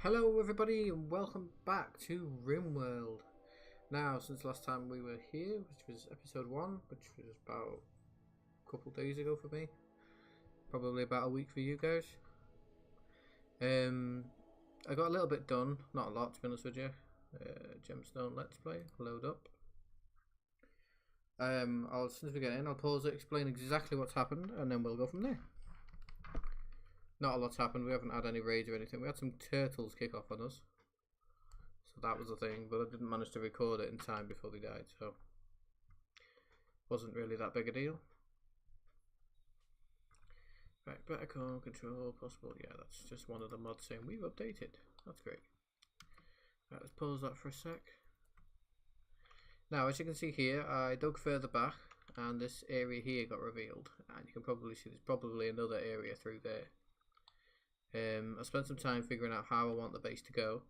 Hello everybody and welcome back to RimWorld. Now, since last time we were here, which was episode 1, which was about a couple days ago for me, probably about a week for you guys. I got a little bit done, not a lot to be honest with you. GemStone Let's Play, load up. As soon as we get in, I'll pause it, explain exactly what's happened, and then we'll go from there. Not a lot's happened, we haven't had any raids or anything. We had some turtles kick off on us. So that was the thing, but I didn't manage to record it in time before they died, so wasn't really that big a deal. Right, better call, control, possible. Yeah, that's just one of the mods saying we've updated. That's great. Right, let's pause that for a sec. Now, as you can see here, I dug further back, and this area here got revealed. And you can probably see there's probably another area through there. I spent some time figuring out how I want the base to go.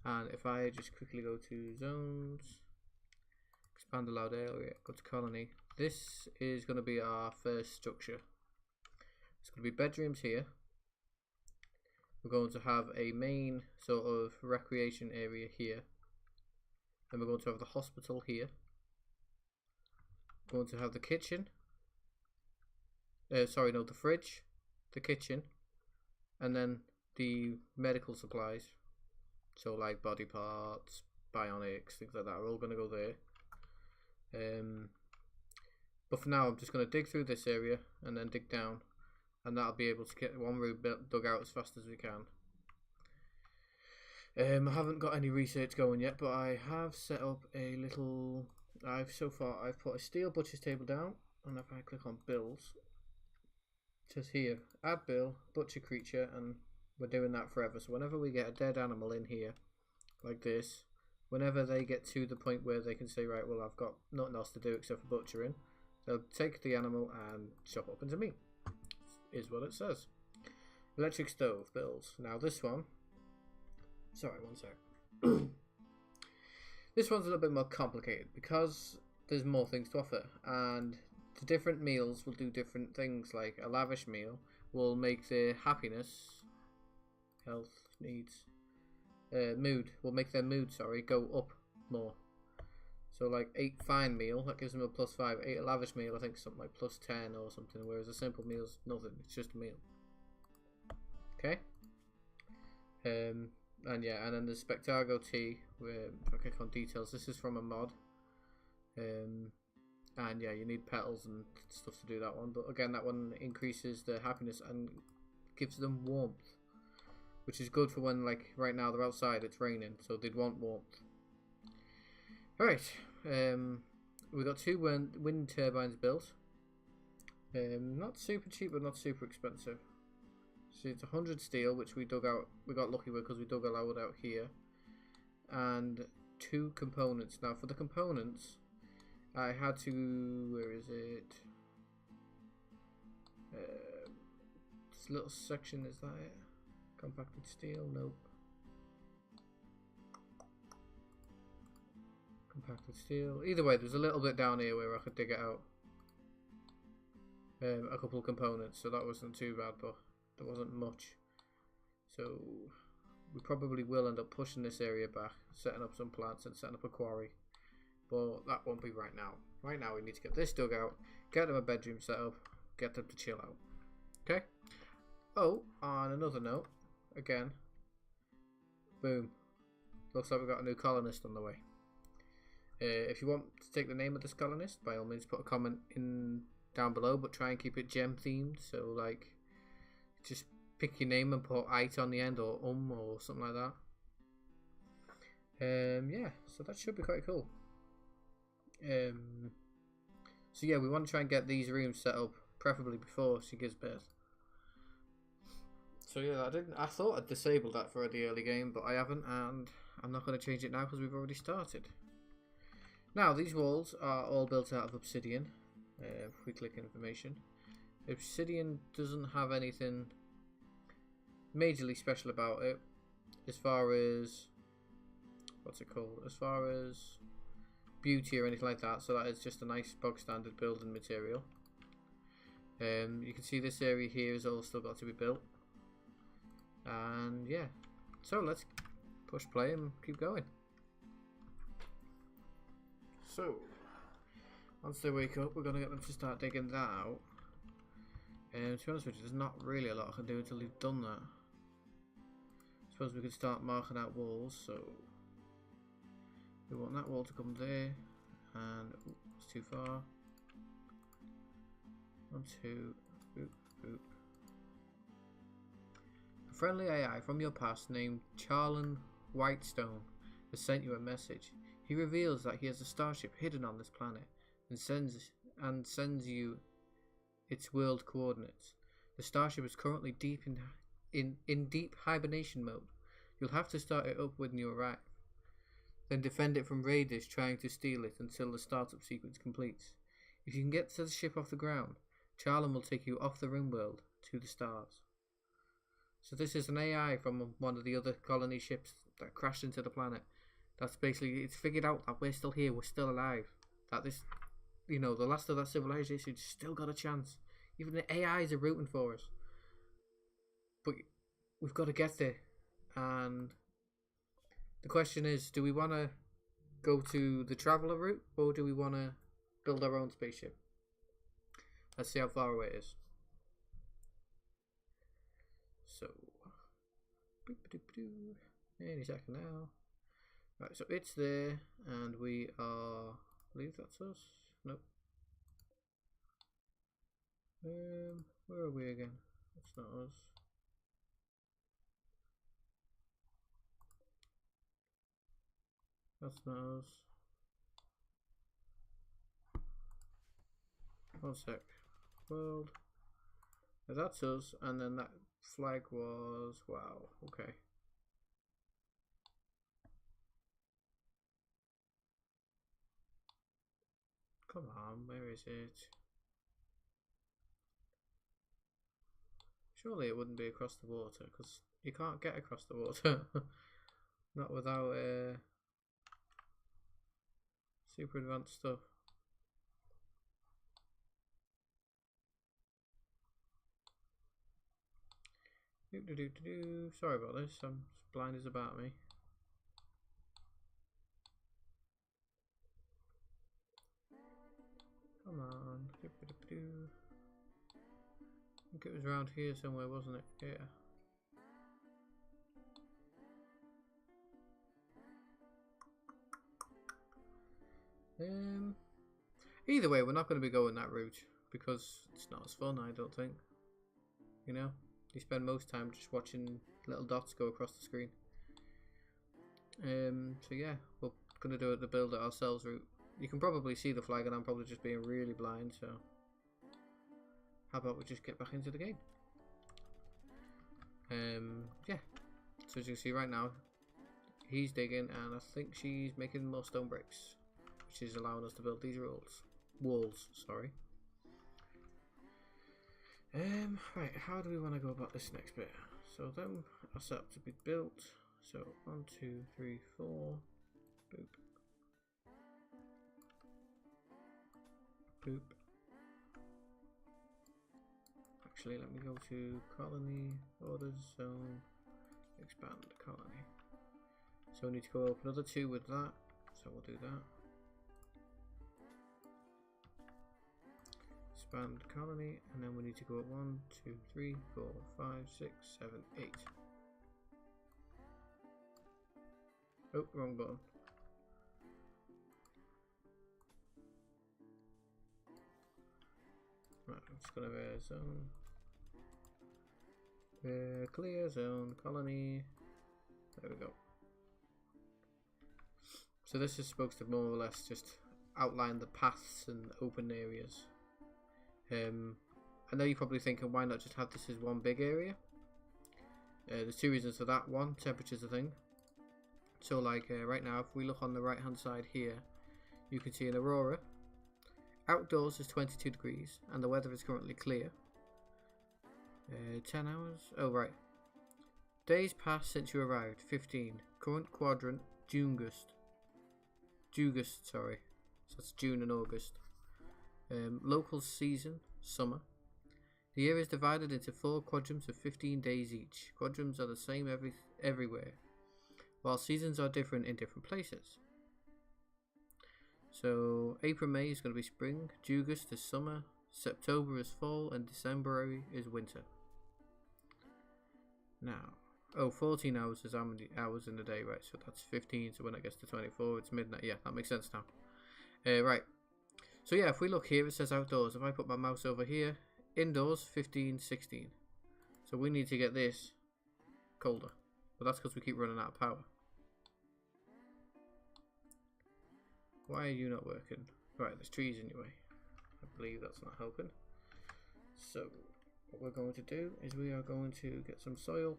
And if I just quickly go to zones, expand allowed area, go to colony, this is going to be our first structure. It's going to be bedrooms here. We're going to have a main sort of recreation area here. Then we're going to have the hospital here. We're going to have the kitchen. The fridge, the kitchen, and then the medical supplies. So like body parts, bionics, things like that are all going to go there. But for now I'm just going to dig through this area and then dig down, and that'll be able to get one room dug out as fast as we can. I haven't got any research going yet, but I have set up a little... I've put a steel butcher's table down, and if I click on builds, it says here, add bill, butcher creature, and we're doing that forever. So whenever we get a dead animal in here, like this, whenever they get to the point where they can say, right, well, I've got nothing else to do except for butchering, they'll take the animal and chop up into meat, is what it says. Electric stove builds. Now this one, sorry, one sec. This one's a little bit more complicated because there's more things to offer, and the different meals will do different things. Like a lavish meal will make their happiness, health, needs, mood, will make their mood, go up more. So like 8 fine meal, that gives them a +5. 8 lavish meal, I think something like +10 or something, whereas a simple meal's nothing, it's just a meal. Okay? And yeah, and then the Spectago tea, if I click on details, this is from a mod. And yeah, you need petals and stuff to do that one, but again, that one increases their happiness and gives them warmth, which is good for when, like right now they're outside, it's raining, so they'd want warmth. Alright, we got 2 wind turbines built. Not super cheap, but not super expensive. So it's 100 steel, which we dug out. We got lucky with because we dug a load out here, and 2 components. Now for the components, I had to. Where is it? This little section, is that it? Compacted steel? Nope. Compacted steel. Either way, there's a little bit down here where I could dig it out. A couple of components, so that wasn't too bad, but there wasn't much. So we probably will end up pushing this area back, setting up some plants and setting up a quarry. But that won't be right now. Right now we need to get this dug out, get them a bedroom set up, get them to chill out. Okay? Oh, on another note, again, boom. Looks like we've got a new colonist on the way. If you want to take the name of this colonist, by all means put a comment in down below, but try and keep it gem themed. So like, just pick your name and put "ite" on the end, or or something like that. Yeah, so that should be quite cool. So yeah, we want to try and get these rooms set up, preferably before she gives birth. So yeah, I thought I'd disabled that for the early game, but I haven't, and I'm not going to change it now because we've already started. Now these walls are all built out of obsidian. If we click information, obsidian doesn't have anything majorly special about it as far as as far as beauty or anything like that, so that is just a nice bog standard building material. You can see this area here is all still got to be built, and yeah, So let's push play and keep going. So once they wake up, we're gonna get them to start digging that out. And to be honest with you, there's not really a lot I can do until they've done that. Suppose we could start marking out walls. So we want that wall to come there, and ooh, it's too far. 1, 2, oop, oop. A friendly AI from your past named Charlan Whitestone has sent you a message. He reveals that he has a starship hidden on this planet and sends you its world coordinates. The starship is currently deep in deep hibernation mode. You'll have to start it up when you arrive. Then defend it from raiders trying to steal it until the startup sequence completes. If you can get the ship off the ground, Charlan will take you off the RimWorld to the stars. So this is an AI from one of the other colony ships that crashed into the planet. That's basically, it's figured out that we're still here, we're still alive. That this, you know, the last of that civilization still got a chance. Even the AIs are rooting for us. But we've got to get there. And the question is, do we want to go to the traveller route, or do we want to build our own spaceship? Let's see how far away it is. So, any second now. Right, so it's there, and we are, I believe that's us. Nope. Where are we again? That's not us. That's not us. One sec. World. That's us, and then that flag was, wow, okay. Come on, where is it? Surely it wouldn't be across the water, because you can't get across the water. Not without super advanced stuff. Sorry about this, I'm as blind as about me. Come on. I think it was around here somewhere, wasn't it? Yeah. Either way, we're not going to be going that route because it's not as fun, I don't think. You know, you spend most time just watching little dots go across the screen. So yeah, we're going to do it the build it ourselves route. You can probably see the flag, and I'm probably just being really blind. So how about we just get back into the game? Yeah. So as you can see right now, he's digging, and I think she's making more stone bricks, which is allowing us to build these walls. Sorry. Right, how do we want to go about this next bit? So them are set up to be built. So 1, 2, 3, 4. Boop. Boop. Actually, let me go to colony, orders, zone, expand colony. So we need to go up another 2 with that. So we'll do that. Expand colony, and then we need to go up 1, 2, 3, 4, 5, 6, 7, 8. Oh, wrong button. Right, I'm just gonna zone. Clear zone colony. There we go. So this is supposed to more or less just outline the paths and open areas. I know you're probably thinking, why not just have this as one big area? There's 2 reasons for that. One, temperature's a thing. So like right now, if we look on the right hand side here, you can see an aurora. Outdoors is 22 degrees, and the weather is currently clear. 10 hours. Oh right. Days passed since you arrived. 15. Current quadrant Jugust. Sorry. So that's June and August. Local season, summer. The year is divided into 4 quadrants of 15 days each. Quadrants are the same everywhere, while seasons are different in different places. So April, May is going to be spring, August is summer, September is fall, and December is winter. Now, 14 hours is how many hours in the day, right? So that's 15, so when it gets to 24, it's midnight. Yeah, that makes sense now. Right. So yeah, if we look here, it says outdoors. If I put my mouse over here, indoors, 15, 16. So we need to get this colder. But that's because we keep running out of power. Why are you not working? Right, there's trees in your way. I believe that's not helping. So what we're going to do is we are going to get some soil.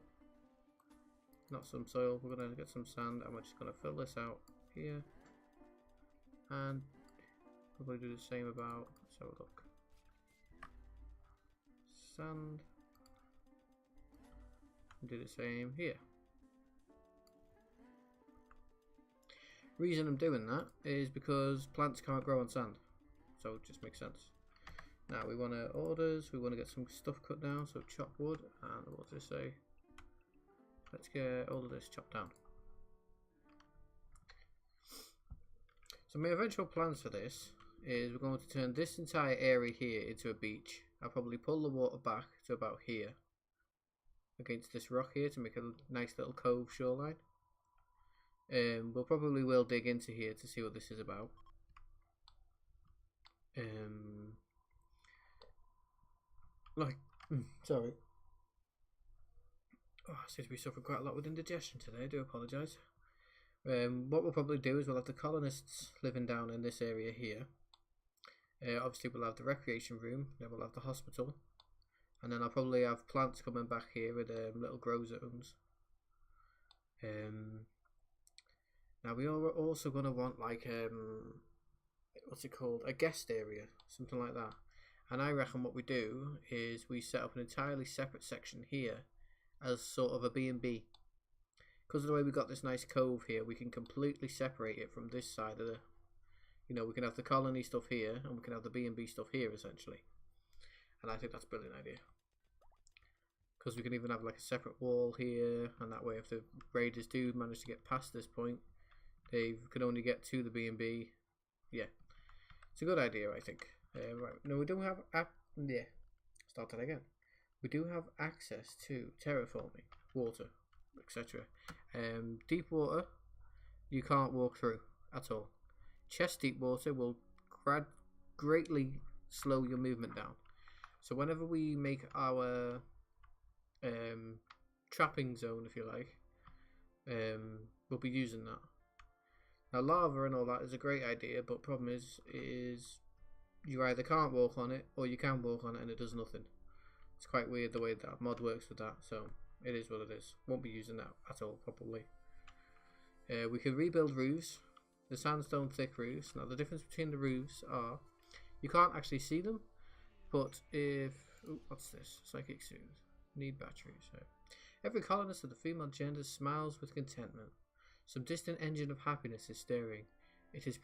Not some soil, we're going to get some sand, and we're just going to fill this out here. And probably do the same about, let's have a look. Sand. And do the same here. Reason I'm doing that is because plants can't grow on sand, so it just makes sense. Now we want to orders, we want to get some stuff cut down, so chop wood, and what's this say? Let's get all of this chopped down. So my eventual plans for this is we're going to turn this entire area here into a beach. I'll probably pull the water back to about here against this rock here to make a nice little cove shoreline. We'll probably will dig into here to see what this is about. Sorry. Oh, I seem to be suffering quite a lot with indigestion today. I do apologise. What we'll probably do is we'll have the colonists living down in this area here. Obviously we'll have the recreation room, then we'll have the hospital, and then I'll probably have plants coming back here with little grow zones. Now we are also going to want like what's it called, a guest area, something like that. And I reckon what we do is we set up an entirely separate section here as sort of a B&B. Because of the way we got this nice cove here, we can completely separate it from this side of the, you know, we can have the colony stuff here and we can have the B&B stuff here essentially. And I think that's a brilliant idea. Because we can even have like a separate wall here, and that way if the raiders do manage to get past this point, they can only get to the B&B. Yeah, it's a good idea, I think. Right, no, we do have start that again. We do have access to terraforming, water, etc. Deep water, you can't walk through at all. Chest deep water will greatly slow your movement down. So whenever we make our trapping zone, if you like, we'll be using that. Now lava and all that is a great idea, but problem is you either can't walk on it or you can walk on it and it does nothing. It's quite weird the way that mod works with that, so it is what it is. Won't be using that at all probably. We can rebuild roofs, the sandstone thick roofs. Now the difference between the roofs are you can't actually see them, but if what's this? Psychic soothe. Need batteries. So every colonist of the female gender smiles with contentment. Some distant engine of happiness is stirring. It is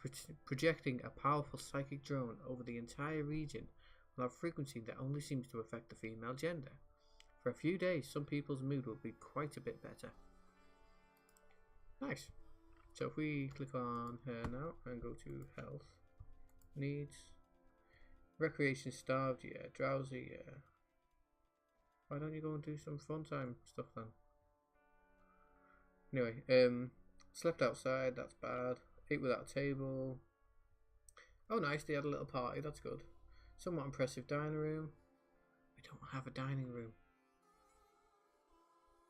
projecting a powerful psychic drone over the entire region on a frequency that only seems to affect the female gender. For a few days, some people's mood will be quite a bit better. Nice. So if we click on her now and go to health, needs, recreation starved, yeah, drowsy, yeah. Why don't you go and do some fun time stuff then? Anyway, slept outside, that's bad. Ate without a table. Oh nice, they had a little party, that's good. Somewhat impressive dining room. We don't have a dining room.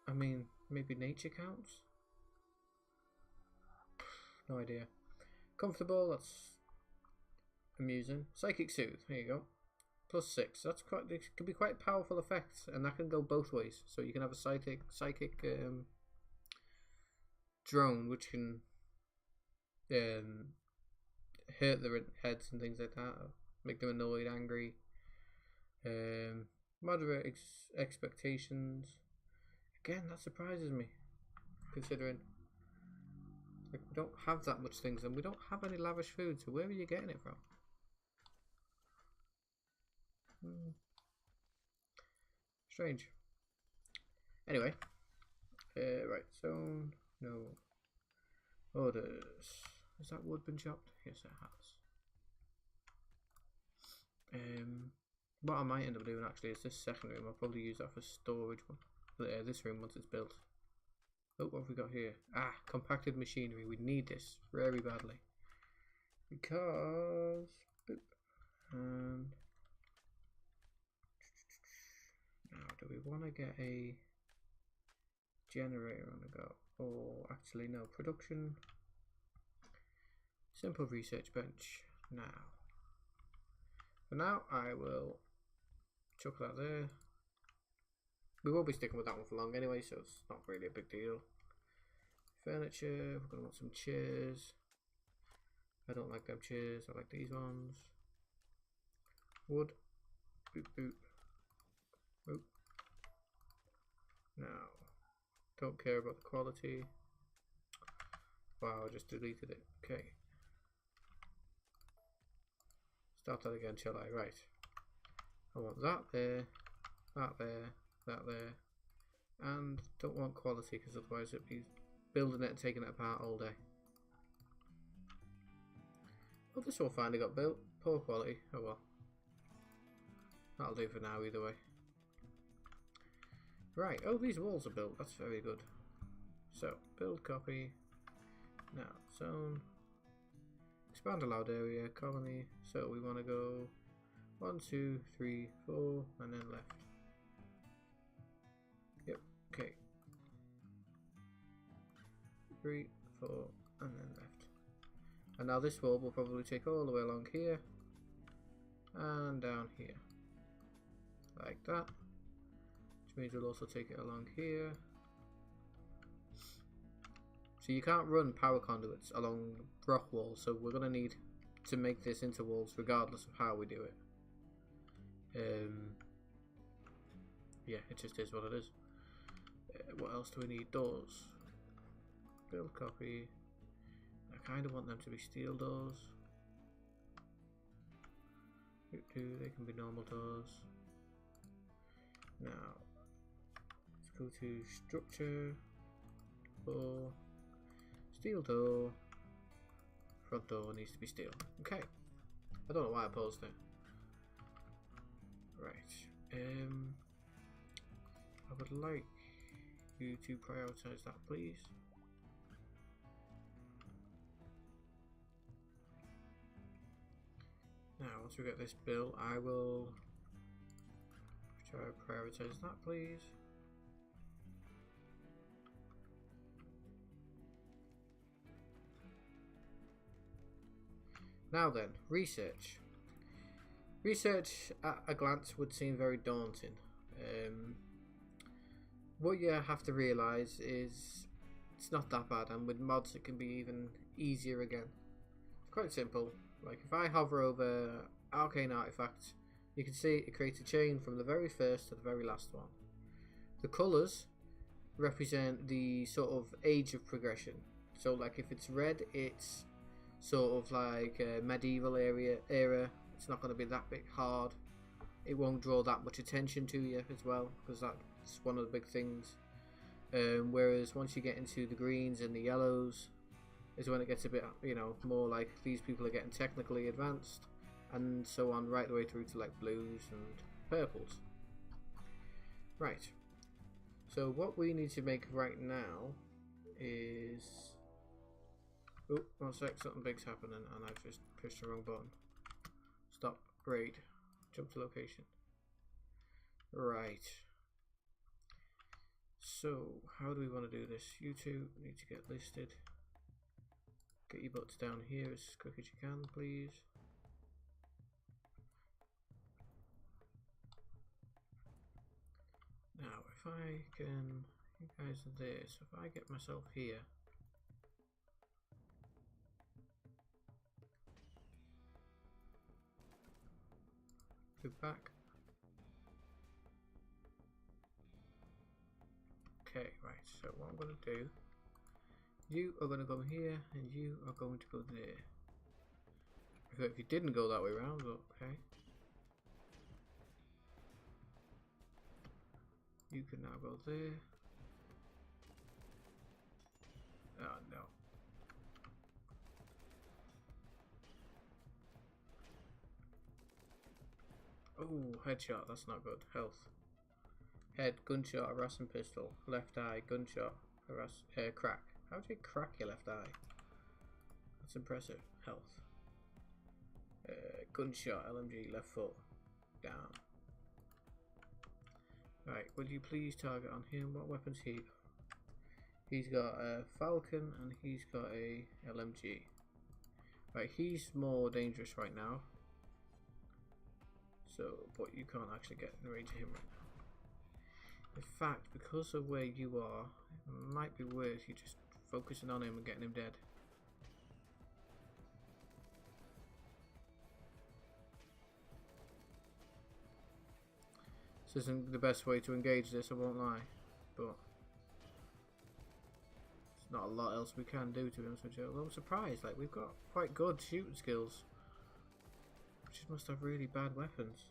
I mean, maybe nature counts? No idea. Comfortable, that's amusing. Psychic soothe, there you go. +6, that's quite, it can be quite powerful effects, and that can go both ways. So you can have a psychic drone which can hurt their heads and things like that, or make them annoyed, angry. Moderate expectations. Again, that surprises me, considering like we don't have that much things and we don't have any lavish food. So where are you getting it from? Strange. Anyway, right, zone, no orders. Has that wood been chopped? Yes, it has. What I might end up doing actually is this second room. I'll probably use that for storage. This room once it's built. Oh, what have we got here? Ah, compacted machinery. We need this very badly because. Boop. And now, do we want to get a generator on the go? Or actually, no. Production. Simple research bench. Now. For now, I will chuck that there. We won't be sticking with that one for long anyway, so it's not really a big deal. Furniture, we're going to want some chairs. I don't like them chairs, I like these ones. Wood. Boop, boop. Boop. Now, don't care about the quality. Wow, I just deleted it. Okay. Start that again, shall I? Right. I want that there, that there, that there. And don't want quality because otherwise it'd be building it and taking it apart all day. Oh, this one finally got built. Poor quality. Oh well. That'll do for now either way. Right. Oh, these walls are built. That's very good. So, build copy. Now, zone. Expand allowed area. Colony. So we want to go 1, 2, 3, 4, and then left. Yep. Okay. 3, 4, and then left. And now this wall will probably take all the way along here and down here, like that. Which means we'll also take it along here. So you can't run power conduits along rock walls, so we're going to need to make this into walls regardless of how we do it. Yeah, it just is what it is. What else do we need? Doors. Build copy. I kind of want them to be steel doors. They can be normal doors. Now, let's go to structure. Door. Steel door. Front door needs to be steel. Okay. I don't know why I paused there. Right. I would like you to prioritize that, please. Now, once we get this built, I will try to prioritize that, please. Now then, research. Research at a glance would seem very daunting. What you have to realise is it's not that bad, and with mods it can be even easier again. It's quite simple. Like if I hover over arcane artifacts, you can see it creates a chain from the very first to the very last one. The colours represent the sort of age of progression. So like if it's red, it's sort of like a medieval era. It's not going to be that bit hard. It won't draw that much attention to you as well, because that's one of the big things. Whereas once you get into the greens and the yellows is when it gets a bit, you know, more like these people are getting technically advanced, and so on, right the way through to like blues and purples. Right. So what we need to make right now is... Oh, one sec, something big's happening and I've just pushed the wrong button. Stop, raid, jump to location. Right. So, how do we want to do this? You two need to get listed. Get your butts down here as quick as you can, please. Now, if I can... You guys are there, so if I get myself here... Go back. Okay, right, so what I'm going to do, you are going to go here and you are going to go there. I thought if you didn't go that way around, but okay. You can now go there. Oh no. Oh, headshot, that's not good. Health. Head, gunshot, harassing pistol. Left eye, gunshot, crack. How do you crack your left eye? That's impressive. Health. Gunshot, LMG, left foot. Down. Right, will you please target on him? What weapons he? He's got a Falcon and he's got a LMG. Right, he's more dangerous right now. So, but you can't actually get in range of him right now. In fact, because of where you are, it might be worth you just focusing on him and getting him dead. This isn't the best way to engage this, I won't lie, but there's not a lot else we can do, to be honest with you. Although I'm surprised, like, we've got quite good shooting skills. We just must have really bad weapons.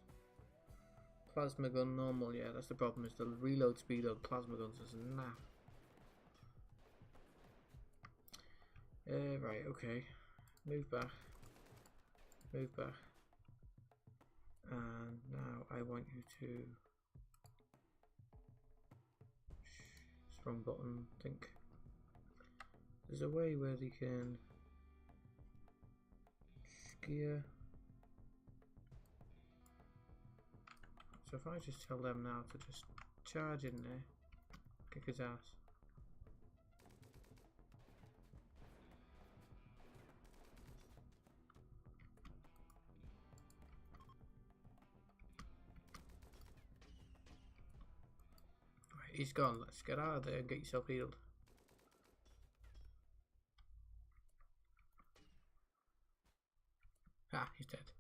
Plasma gun normal, yeah, that's the problem, is the reload speed on plasma guns is naff. Right, okay. Move back. Move back. And now I want you to... Wrong button, I think. There's a way where they can... Gear. So if I just tell them now to just charge in there, kick his ass. Right, he's gone. Let's get out of there and get yourself healed. Ah, he's dead.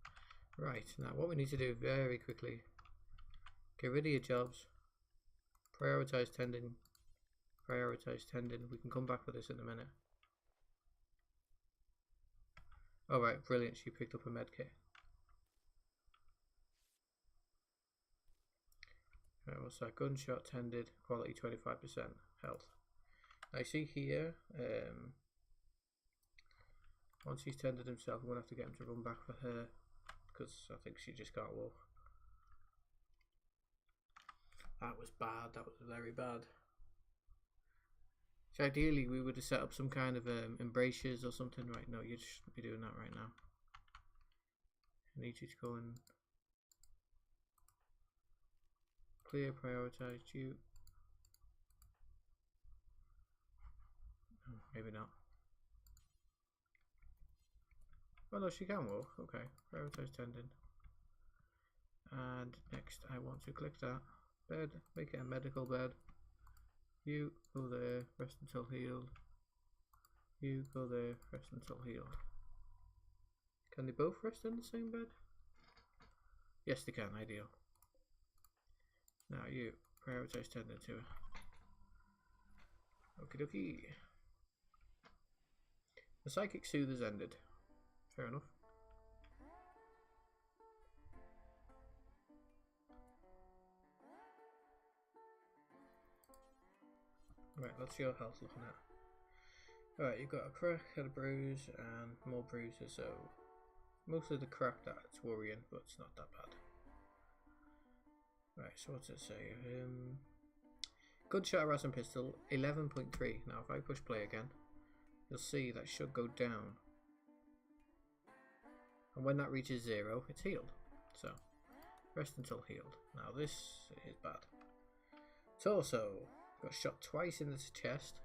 Right, now what we need to do very quickly, get rid of your jobs, prioritize tendon, we can come back for this in a minute. Alright, brilliant, she picked up a medkit. Right, what's that? Gunshot, tended, quality 25%, health. Now you see here, once he's tended himself, I'm going to have to get him to run back for her, because I think she just can't walk. That was bad, that was very bad. So ideally we would have set up some kind of embrasures or something. Right, no, you shouldn't be doing that right now. I need you to go and clear, prioritize you. Oh, maybe not. Oh no, she can walk. Okay, prioritize tendon. And next I want to click that bed, make it a medical bed. You go there, rest until healed. You go there, rest until healed. Can they both rest in the same bed? Yes they can, ideal. Now you prioritize tendon to her. Okie dokie. The psychic soother's ended. Fair enough. Right, that's your health looking at. Alright, you've got a crack, had a bruise, and more bruises, so mostly the crack that's worrying, but it's not that bad. Right, so what's it say? Gunshot, harassing pistol, 11.3. Now if I push play again, you'll see that should go down. And when that reaches 0, it's healed. So, rest until healed. Now this is bad. Torso. Got shot twice in the chest.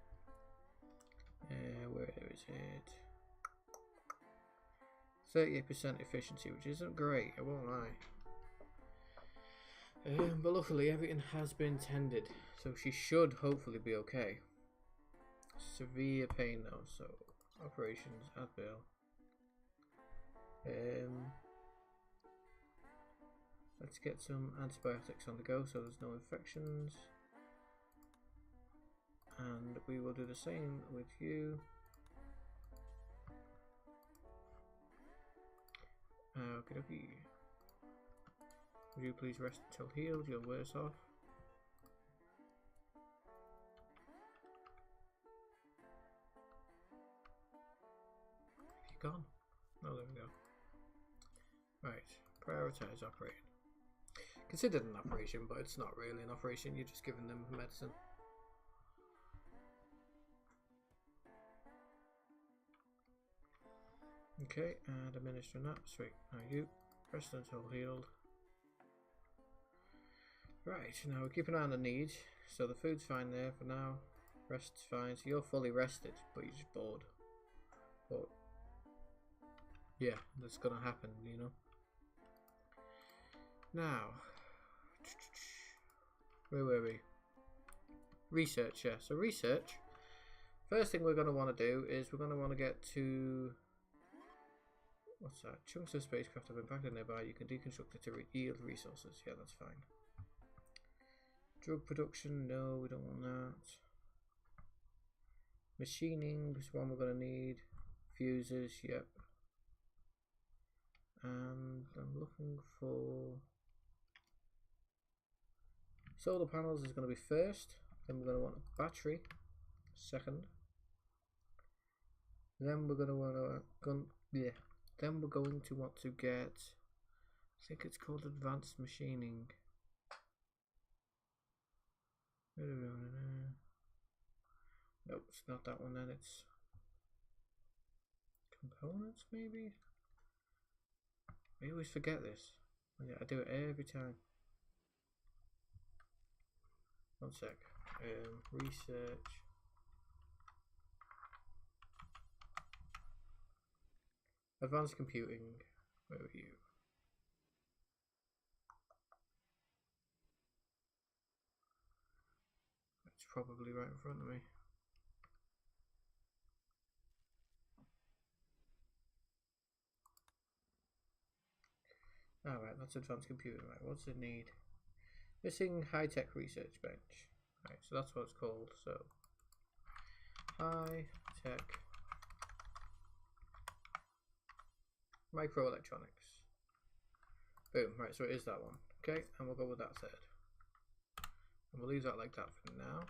Where is it? 38% efficiency, which isn't great, I won't lie. But luckily everything has been tended, so she should hopefully be okay. Severe pain though, so operations at bill. Let's get some antibiotics on the go so there's no infections. And we will do the same with you. Okay, okay. Would you please rest until healed? You're worse off. gone? Oh, there we go. Right, prioritize operating. Considered an operation, but it's not really an operation. You're just giving them medicine. Okay, and administering that. Sweet. Now you rest until healed. Right, now we're keeping an eye on the needs. So the food's fine there for now. Rest's fine. So you're fully rested, but you're just bored. But yeah, that's gonna happen, you know. Now, where were we? Research, yeah. So research. First thing we're gonna want to do is we're gonna want to get to, what's that? Chunks of spacecraft have impacted nearby. You can deconstruct it to yield resources. Yeah, that's fine. Drug production, no, we don't want that. Machining is one we're going to need. Fuses, yep. And I'm looking for solar panels is going to be first. Then we're going to want a battery second. Then we're going to want Then we're going to want to get, I think it's called advanced machining. Nope, it's not that one then, it's components maybe? I always forget this. Yeah, I do it every time. One sec. Research. Advanced computing. Where are you? It's probably right in front of me. Alright, that's advanced computing. Right, what's it need? Missing high-tech research bench. Right, so that's what it's called. So, high-tech microelectronics. Boom. Right, so it is that one. Okay, and we'll go with that third. And we'll leave that like that for now.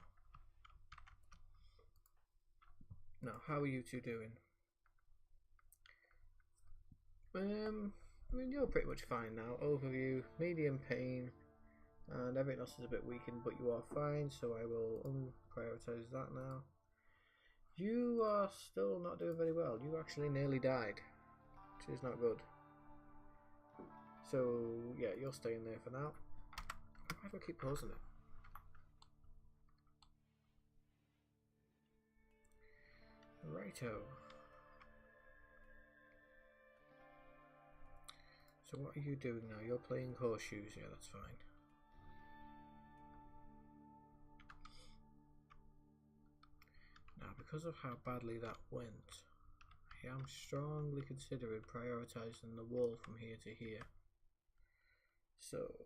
Now, how are you two doing? I mean, you're pretty much fine now. Overview, medium pain, and everything else is a bit weakened, but you are fine, so I will unprioritize that now. You are still not doing very well. You actually nearly died, which is not good. So, yeah, you're staying there for now. Why do I keep pausing it? Righto. So what are you doing now? You're playing horseshoes, yeah, that's fine. Now, because of how badly that went, I am strongly considering prioritising the wall from here to here. So,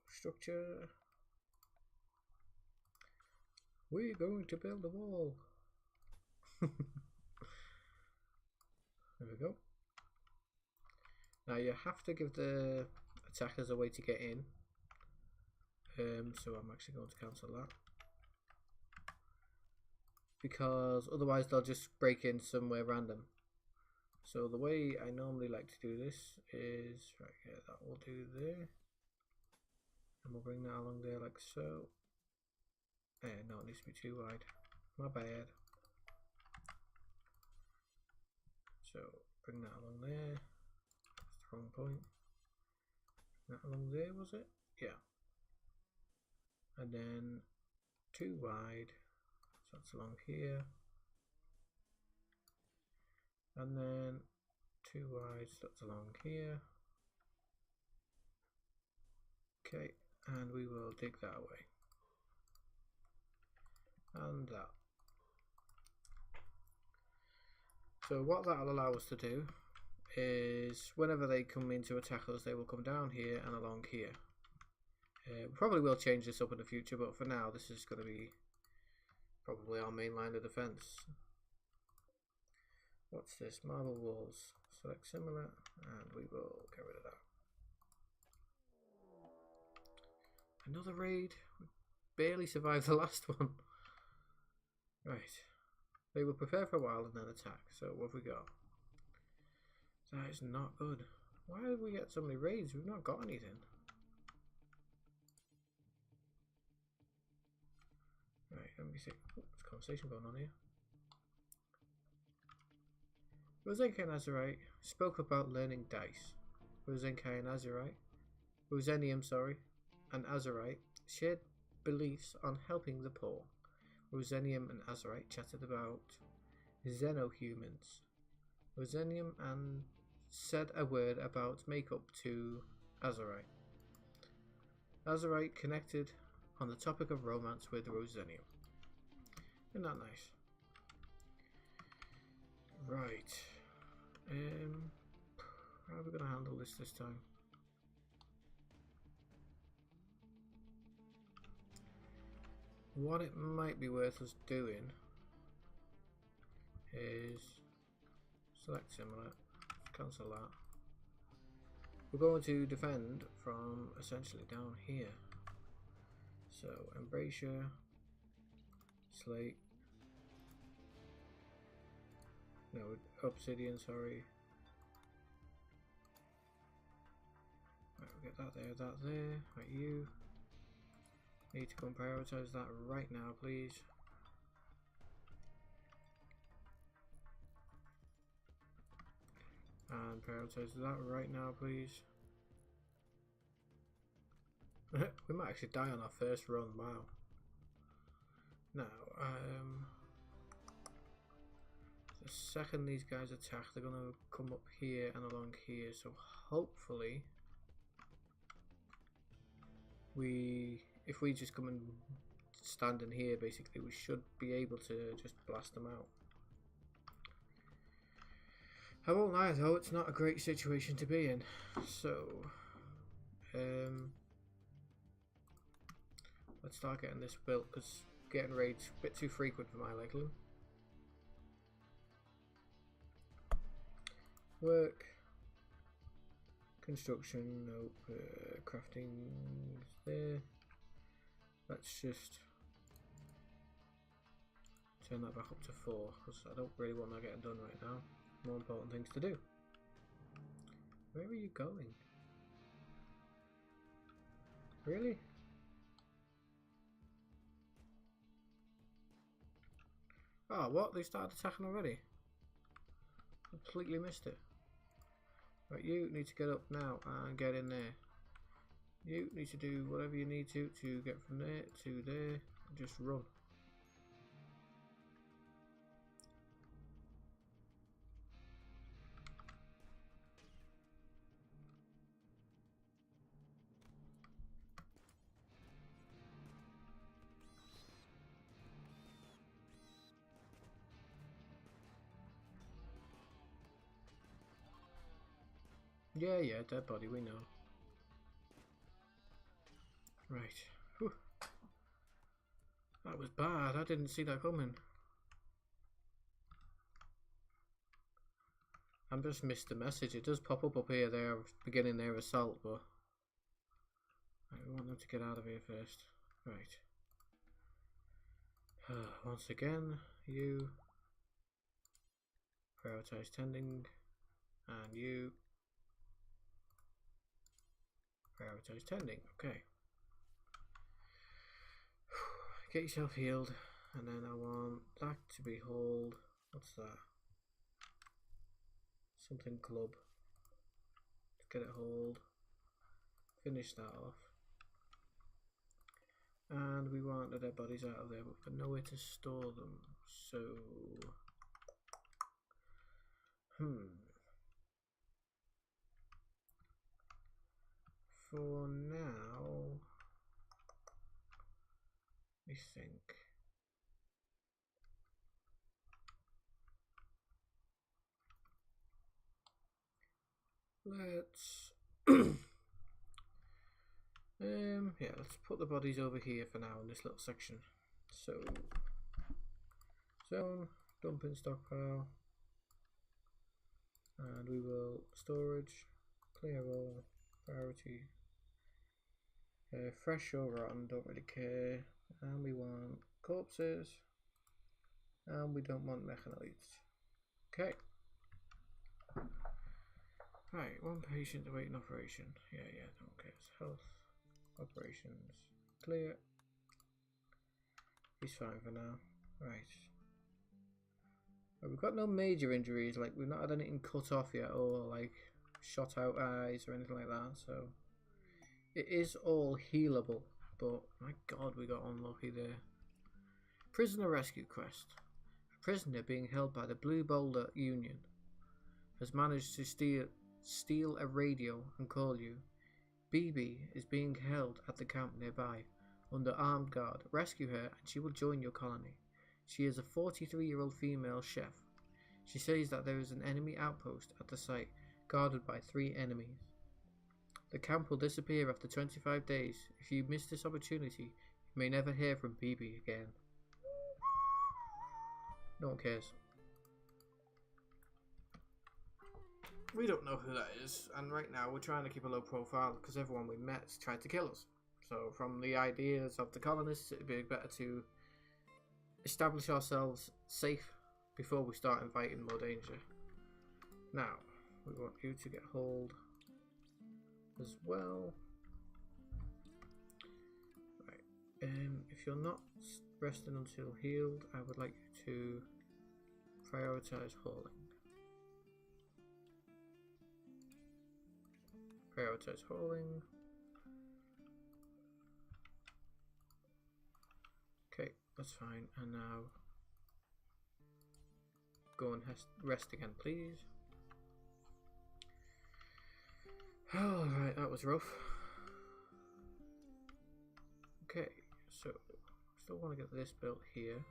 structure. We're going to build a wall. There we go. Now you have to give the attackers a way to get in. So I'm actually going to cancel that. Because otherwise they'll just break in somewhere random. So the way I normally like to do this is, right here, that will do there. And we'll bring that along there like so. No, it needs to be too wide. My bad. So bring that along there. That's the wrong point. That along there, was it? Yeah. And then too wide. So that's along here. And then too wide, so that's along here. Okay, and we will dig that away. And that. So what that'll allow us to do is whenever they come in to attack us, they will come down here and along here. We probably will change this up in the future, but for now this is going to be probably our main line of defense. What's this? Marble walls. Select similar, and we will get rid of that. Another raid. We barely survived the last one. Right. They will prepare for a while and then attack. So what have we got? That is not good. Why did we get so many raids? We've not got anything. Right, let me see. Oh, there's a conversation going on here. Rosenkai and Azurite spoke about learning dice. Rosenkai and Azurite, Rosenium, and Azurite shared beliefs on helping the poor. Rosenium and Azurite chatted about xenohumans. Rosenium and said a word about makeup to Azurite. Azurite connected on the topic of romance with Rosenium. Isn't that nice? Right. How are we going to handle this time? What it might be worth us doing is select similar, cancel that. We're going to defend from essentially down here. So Embrasure, Slate, no, Obsidian, sorry. Right, we'll get that there. Right, you need to go and prioritize that right now, please. And prioritize that right now, please. We might actually die on our first run, wow. Now, the second these guys attack, they're going to come up here and along here, so hopefully if we just come and stand in here, basically, we should be able to just blast them out. I won't lie though, it's not a great situation to be in, so let's start getting this built, because getting raids a bit too frequent for my liking. Work, construction, nope, crafting there. Let's just turn that back up to 4, because I don't really want that getting done right now. More important things to do. Where are you going? Really? Oh, what? They started attacking already? Completely missed it. Right, you need to get up now and get in there. You need to do whatever you need to get from there to there and just run. Yeah, dead body, we know. Right. Whew. That was bad, I didn't see that coming. I just missed the message. It does pop up here, they're beginning their assault, but right, we want them to get out of here first. Right. Once again, you prioritize tending, and you prioritize tending. Okay. Get yourself healed, and then I want that to be hauled. What's that? Something club. Let's get it hauled. Finish that off. And we want the dead bodies out of there, but we've got nowhere to store them. So, for now, I think let's yeah, let's put the bodies over here for now in this little section. So zone, dumping stockpile, and we will storage, clear all, priority, fresh or rotten, don't really care, and we want corpses, and we don't want mechanoids. Okay. Right, one patient awaiting operation. Yeah, don't care. Health, operations, clear. He's fine for now. Right. We've got no major injuries, like we've not had anything cut off yet, or like shot out eyes or anything like that, so it is all healable, but my god, we got unlucky there. Prisoner rescue quest. A prisoner being held by the Blue Boulder Union has managed to steal a radio and call you. BB is being held at the camp nearby under armed guard. Rescue her and she will join your colony. She is a 43-year-old female chef. She says that there is an enemy outpost at the site, guarded by 3 enemies. The camp will disappear after 25 days. If you miss this opportunity, you may never hear from BB again. No one cares. We don't know who that is, and right now we're trying to keep a low profile because everyone we met has tried to kill us. So from the ideas of the colonists, it'd be better to establish ourselves safe before we start inviting more danger. Now, we want you to get hold as well. Right. If you're not resting until healed, I would like you to prioritize hauling. Prioritize hauling. Okay, that's fine. And now go and rest again, please. Alright, that was rough. Okay, so still want to get this built here.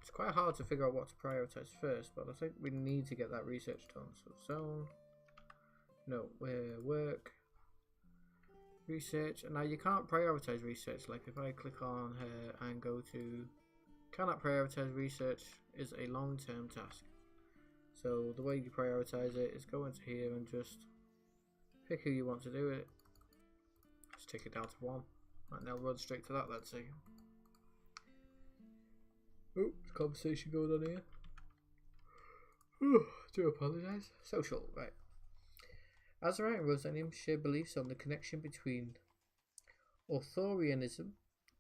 It's quite hard to figure out what to prioritize first, but I think we need to get that research done. So zone, no, work, research, and now you can't prioritize research. Like if I click on her and go to cannot prioritize research is a long-term task. So the way you prioritize it is go into here and just pick who you want to do it. Just take it down to 1. Right, now run straight to that, let's see. Oh, conversation going on here. Do apologise. Social, right. Azurite and Rosenium share beliefs on the connection between Arthurianism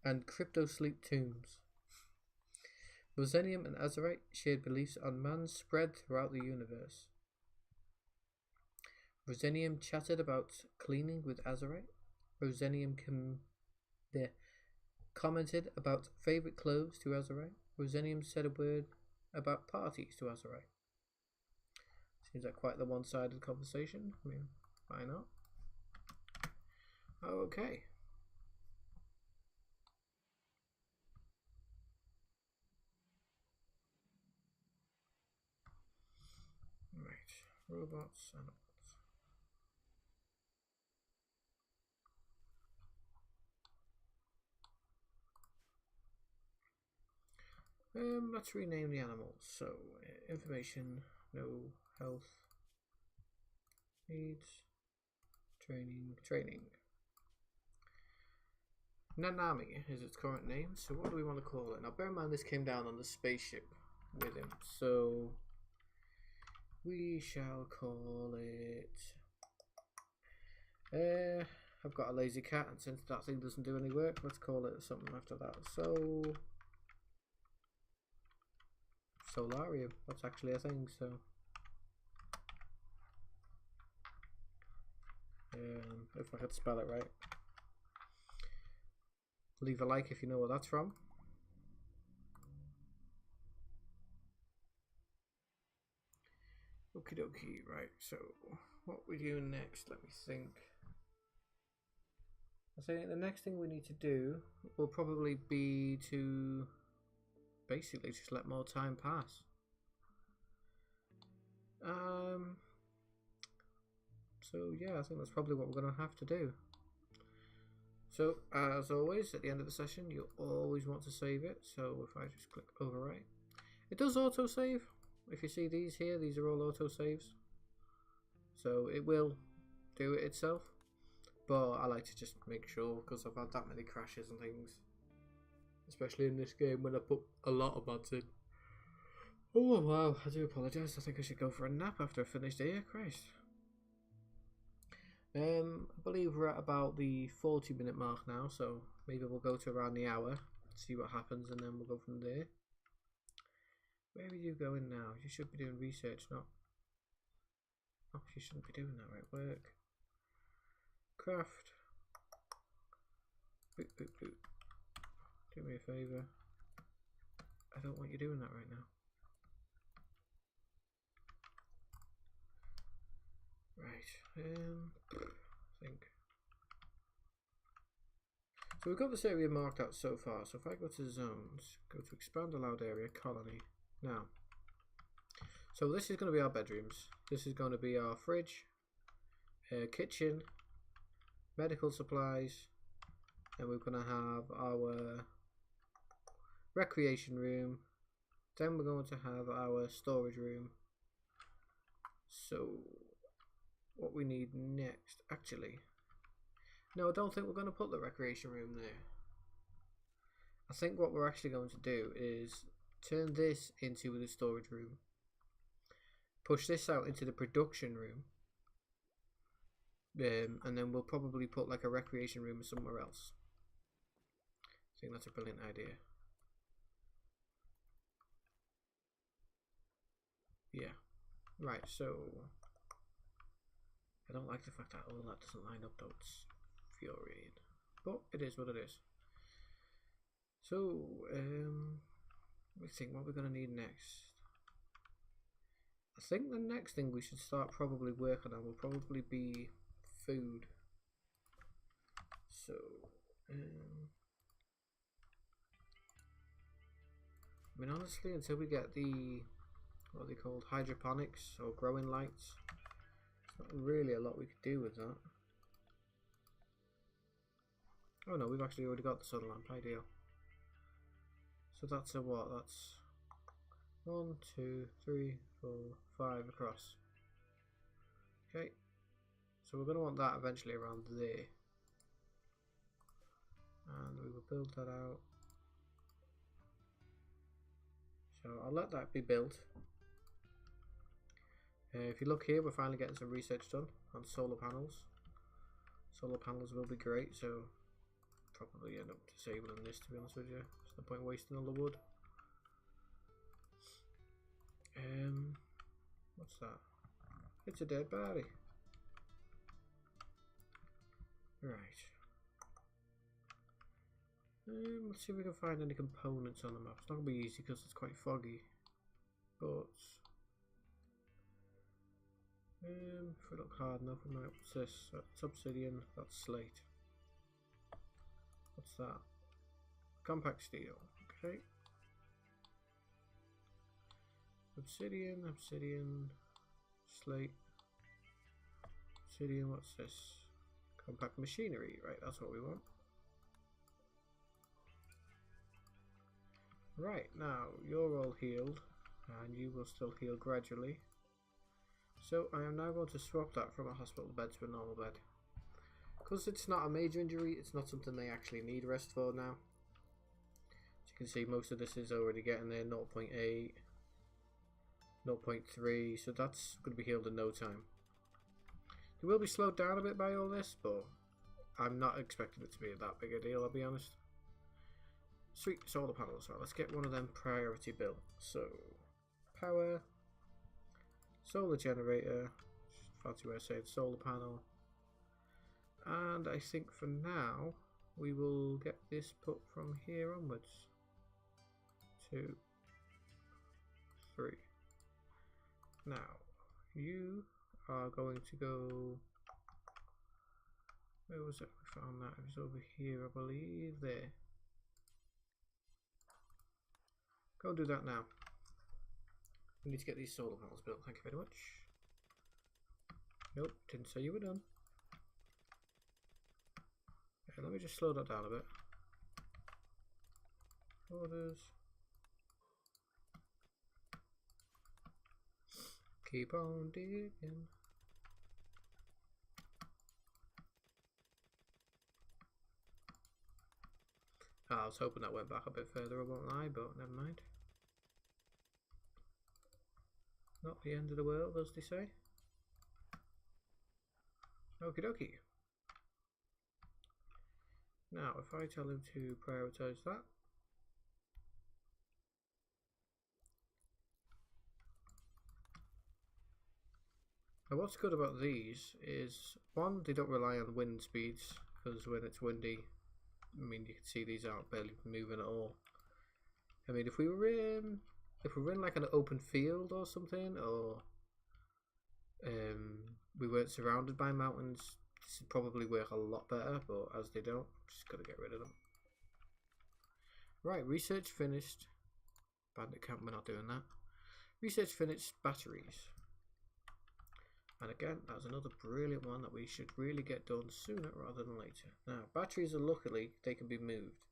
and crypto-sleep tombs. Rosenium and Azurite shared beliefs on man's spread throughout the universe. Rosenium chatted about cleaning with Azurite. Rosenium commented about favourite clothes to Azurite. Rosenium said a word about parties to Azurite. Seems like quite the one-sided conversation. I mean, why not? Okay. Right. Robots, animals. Let's rename the animals. So, information, no health, needs, training. Nanami is its current name, so what do we want to call it? Now bear in mind this came down on the spaceship with him, so we shall call it... I've got a lazy cat, and since that thing doesn't do any work, let's call it something after that. So... Solarium, that's actually a thing, so... if I could spell it right. Leave a like if you know where that's from. Okie dokie, right, so what we do next, let me think. I think the next thing we need to do will probably be to basically just let more time pass. So yeah, I think that's probably what we're going to have to do. So as always, at the end of the session, you always want to save it. So if I just click overwrite, it does auto save. If you see these here, these are all auto saves. So it will do it itself. But I like to just make sure, because I've had that many crashes and things, especially in this game when I put a lot of mods in. Oh wow, I do apologise. I think I should go for a nap after I finished here. Christ. I believe we're at about the 40-minute mark now, so maybe we'll go to around the hour, see what happens, and then we'll go from there. Where are you going now? You should be doing research, not... Oh, you shouldn't be doing that, right? Work. Craft. Boop, boop, boop. Do me a favour. I don't want you doing that right now. Right, I think. So we've got this area marked out so far. So if I go to zones, go to expand allowed area, colony. Now, so this is going to be our bedrooms. This is going to be our fridge, kitchen, medical supplies, and we're going to have our recreation room. Then we're going to have our storage room. So what we need next, actually, no, I don't think we're going to put the recreation room there. I think what we're actually going to do is turn this into the storage room, push this out into the production room, and then we'll probably put like a recreation room somewhere else. I think that's a brilliant idea. Yeah, right, so I don't like the fact that all that doesn't line up though. It's infuriating, but it is what it is. So let me think what we're going to need next. I think the next thing we should start probably working on will probably be food. So I mean, honestly, until we get the, what are they called, hydroponics or growing lights, there's not really a lot we could do with that. Oh no, we've actually already got the sun lamp, ideal. So that's a what? That's 1, 2, 3, 4, 5 across. Okay, so we're going to want that eventually around there, and we will build that out. So I'll let that be built. If you look here, we're finally getting some research done on solar panels. Solar panels will be great, so probably end up disabling this, to be honest with you. There's no point wasting all the wood. What's that? It's a dead body. Right. Let's see if we can find any components on the map. It's not going to be easy because it's quite foggy. But if we look hard enough, we might. What's this? That's obsidian. That's slate. What's that? Compact steel. Okay. Obsidian, obsidian, slate, obsidian. What's this? Compact machinery. Right, that's what we want. Right, now you're all healed, and you will still heal gradually. So I am now going to swap that from a hospital bed to a normal bed. Because it's not a major injury, it's not something they actually need rest for now. As you can see, most of this is already getting there, 0.8, 0.3, so that's going to be healed in no time. It will be slowed down a bit by all this, but I'm not expecting it to be that big a deal, I'll be honest. Sweet, solar panels. Right, let's get one of them priority built. So, power, solar generator, fancy way of saying solar panel. And I think for now, we will get this put from here onwards. 2, 3. Now, you are going to go... Where was it? We found that. It was over here, I believe. There. Go do that now. We need to get these solar panels built. Thank you very much. Nope, didn't say you were done. Okay, let me just slow that down a bit. Orders. Keep on digging. I was hoping that went back a bit further, I won't lie, but never mind. not the end of the world, as they say. Okie dokie. Now, if I tell him to prioritize that. Now, what's good about these is, one, they don't rely on wind speeds, because when it's windy, I mean, you can see these aren't barely moving at all. I mean, if we were in like an open field or something, or we weren't surrounded by mountains, this would probably work a lot better, but as they don't, just gotta get rid of them. Right, research finished. Bandit camp, we're not doing that. Research finished batteries. And again, that's another brilliant one that we should really get done sooner rather than later. Now, batteries are luckily, they can be moved.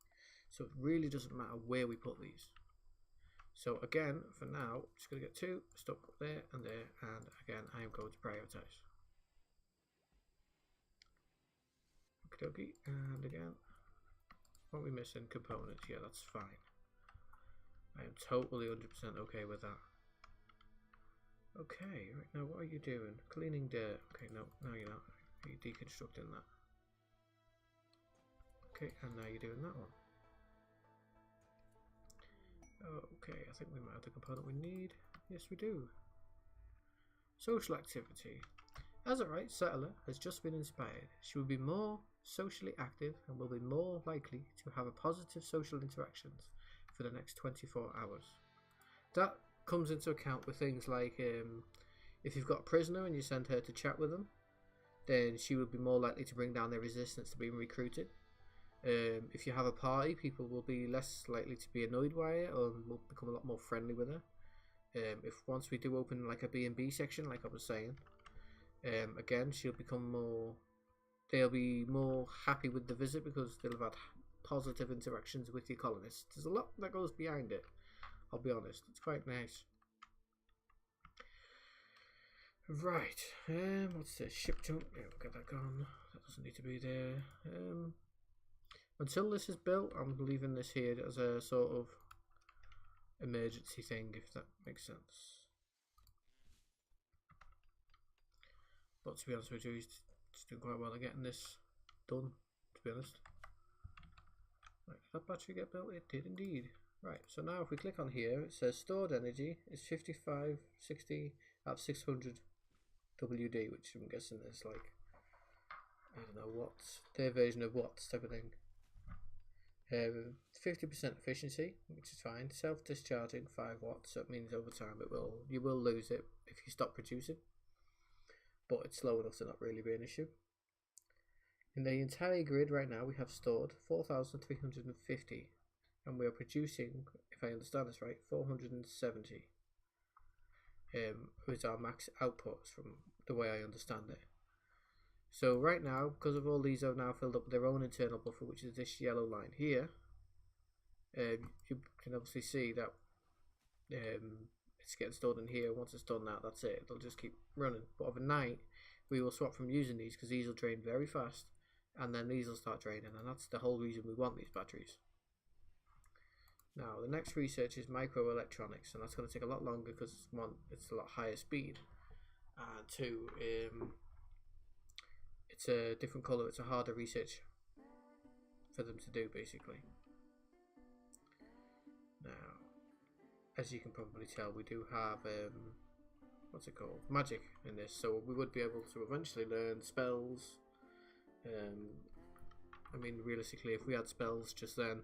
So it really doesn't matter where we put these. So again, for now, I'm just going to get 2 stuck there, and again, I am going to prioritize. Okie dokie, and again, what are we missing? Components, yeah, that's fine. I am totally 100% okay with that. Okay, right now what are you doing? Cleaning dirt. Okay, no, you're not. You're deconstructing that. Okay, and now you're doing that one. Okay, I think we might have the component we need. Yes, we do. Social activity. As a right settler has just been inspired, she will be more socially active and will be more likely to have a positive social interactions for the next 24 hours. That comes into account with things like if you've got a prisoner and you send her to chat with them, then she will be more likely to bring down their resistance to being recruited. If you have a party, people will be less likely to be annoyed by it, or will become a lot more friendly with her. If once we do open like a B&B section, like I was saying, again, she'll become more. They'll be more happy with the visit because they'll have had positive interactions with your colonists. There's a lot that goes behind it. I'll be honest, it's quite nice. Right, what's this? Ship junk. Yeah, we'll get that gone. That doesn't need to be there. Until this is built, I'm leaving this here as a sort of emergency thing, if that makes sense. But to be honest with you, he's doing quite well at getting this done, to be honest. Right, did that battery get built? It did indeed. Right, so now if we click on here, it says stored energy is 5560 at 600 WD, which I'm guessing is like, I don't know, watts, their version of watts type of thing. 50% efficiency, which is fine. Self-discharging 5 watts, so it means over time you will lose it if you stop producing, but it's slow enough to not really be an issue. In the entire grid right now we have stored 4,350, and we are producing, if I understand this right, 470 is our max output from the way I understand it. So right now, because of all these have now filled up with their own internal buffer, which is this yellow line here, you can obviously see that it's getting stored in here. Once it's done that, that's it. It'll just keep running. But overnight, we will swap from using these because these will drain very fast, and then these will start draining, and that's the whole reason we want these batteries. Now, the next research is microelectronics, and that's going to take a lot longer because one, it's a lot higher speed, and two, it's a different colour. It's a harder research for them to do, basically. Now, as you can probably tell, we do have what's it called, magic in this, so we would be able to eventually learn spells. I mean, realistically, if we had spells just then,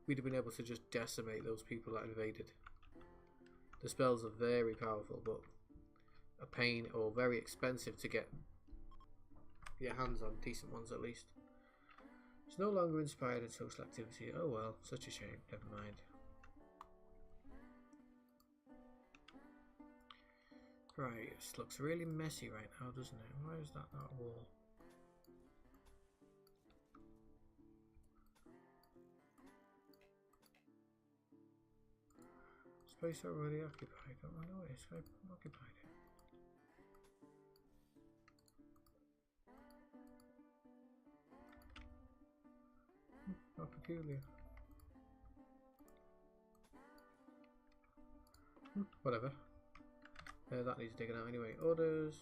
we'd have been able to just decimate those people that invaded. The spells are very powerful, but a pain or very expensive to get your hands on decent ones at least. It's no longer inspired in social activity. Oh well, such a shame. Never mind. Right, this looks really messy right now, doesn't it? Why is that not a wall? Space already occupied. Don't I know it is? I occupied it. How peculiar. Whatever. That needs digging out anyway. Orders.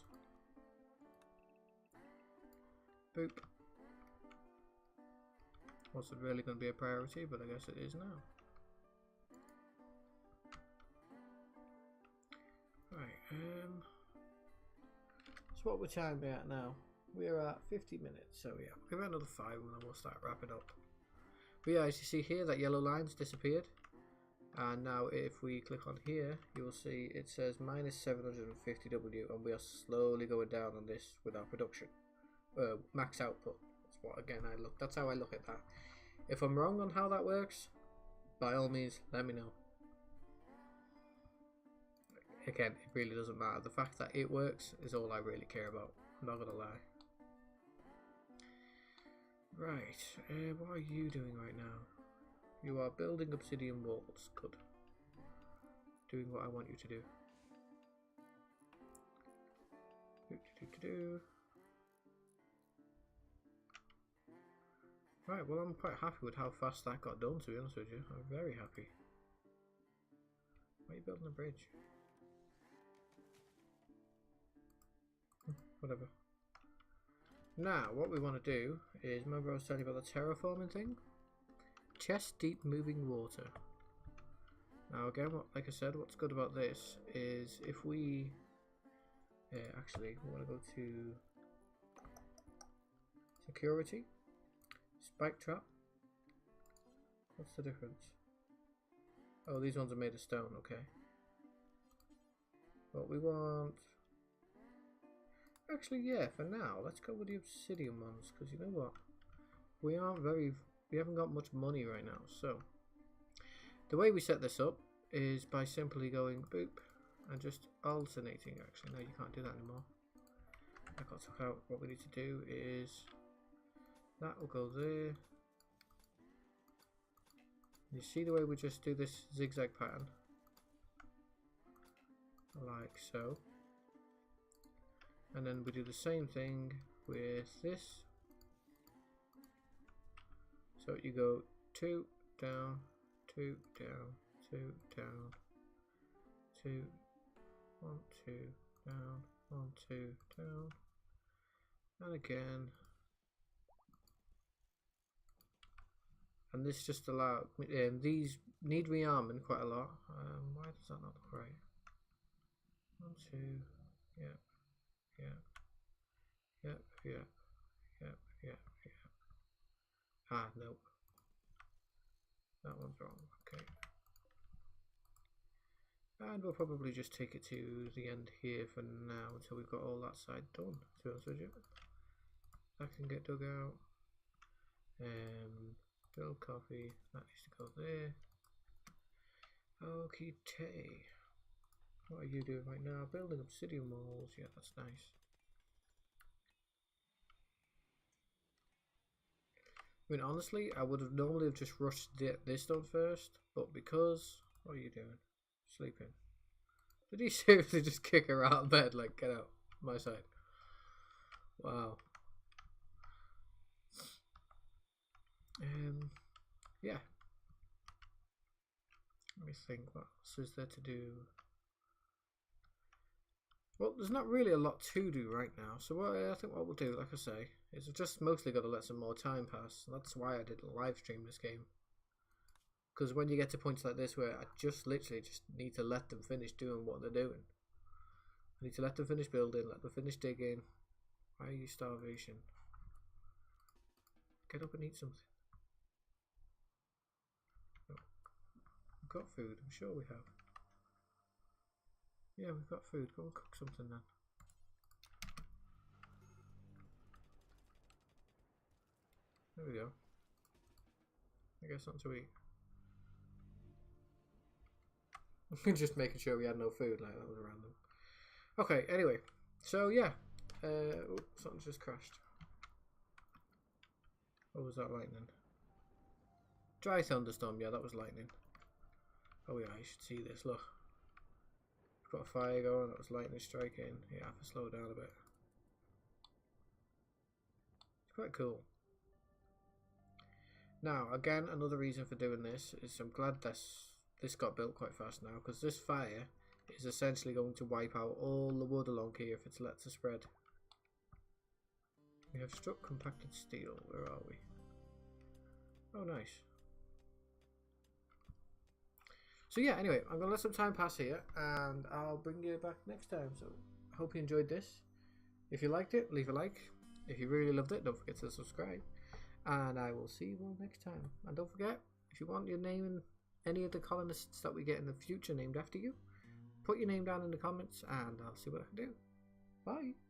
Boop. Wasn't really going to be a priority, but I guess it is now. Right, so what we're timing at now? We're at 50 minutes, so yeah, we'll give it another 5 and then we'll start wrapping up. But yeah, as you see here, that yellow line's disappeared. And now if we click on here, you will see it says minus 750W, and we are slowly going down on this with our production. Max output. That's what, again, that's how I look at that. If I'm wrong on how that works, by all means, let me know. Again, it really doesn't matter. The fact that it works is all I really care about. I'm not gonna lie. Right, what are you doing right now? You are building obsidian walls. Good. Doing what I want you to do. Right, well, I'm quite happy with how fast that got done, to be honest with you. I'm very happy. Why are you building a bridge? Whatever. Now, what we want to do is, remember I was telling you about the terraforming thing? Chest deep moving water. Now again, like I said, what's good about this is if we... actually, we want to go to security. Spike trap. What's the difference? Oh, these ones are made of stone, okay. What we want... Actually, yeah, for now, let's go with the obsidian ones, because you know what? We haven't got much money right now, so... The way we set this up is by simply going boop, and just alternating, actually. No, you can't do that anymore. I got to took out. What we need to do is... That will go there. You see the way we just do this zigzag pattern? Like so. And then we do the same thing with this. So you go 2 down, 2 down, 2 down, 2, 1, 2 down, 1, 2 down, and again. And this just allows, these need rearming quite a lot. Why does that not look right? 1, 2, yeah, yeah, yep, yeah, yep, yeah, yeah. Ah, nope. That one's wrong, okay. And we'll probably just take it to the end here for now until we've got all that side done, to be honest with you. That can get dug out. Build coffee, that needs to go there. Okay. What are you doing right now? Building obsidian walls, yeah, that's nice. I mean, honestly, I would have normally just rushed this done first, but because... What are you doing? Sleeping. Did he seriously just kick her out of bed? Like, get out. My side. Wow. Yeah. Let me think, what else is there to do? Well, there's not really a lot to do right now, so I think what we'll do, like I say, is we've just mostly got to let some more time pass. That's why I did live stream this game. Because when you get to points like this where I just literally just need to let them finish doing what they're doing. I need to let them finish building, let them finish digging. Why are you starvation? Get up and eat something. Oh, we've got food, I'm sure we have. Yeah, we've got food. Go and cook something then. There we go. I guess something to eat. Just making sure we had no food, like that was random. Okay, anyway. So yeah. Oh, something just crashed. What was that, lightning? Dry thunderstorm, yeah, that was lightning. Oh yeah, you should see this, look. Got a fire going, that was lightning striking. Yeah, I have to slow down a bit. It's quite cool. Now, again, another reason for doing this is I'm glad this got built quite fast now, because this fire is essentially going to wipe out all the wood along here if it's let to spread. We have struck compacted steel. Where are we? Oh, nice. So yeah, anyway, I'm going to let some time pass here, and I'll bring you back next time. So I hope you enjoyed this. If you liked it, leave a like. If you really loved it, don't forget to subscribe. And I will see you all next time. And don't forget, if you want your name in any of the colonists that we get in the future named after you, put your name down in the comments and I'll see what I can do. Bye.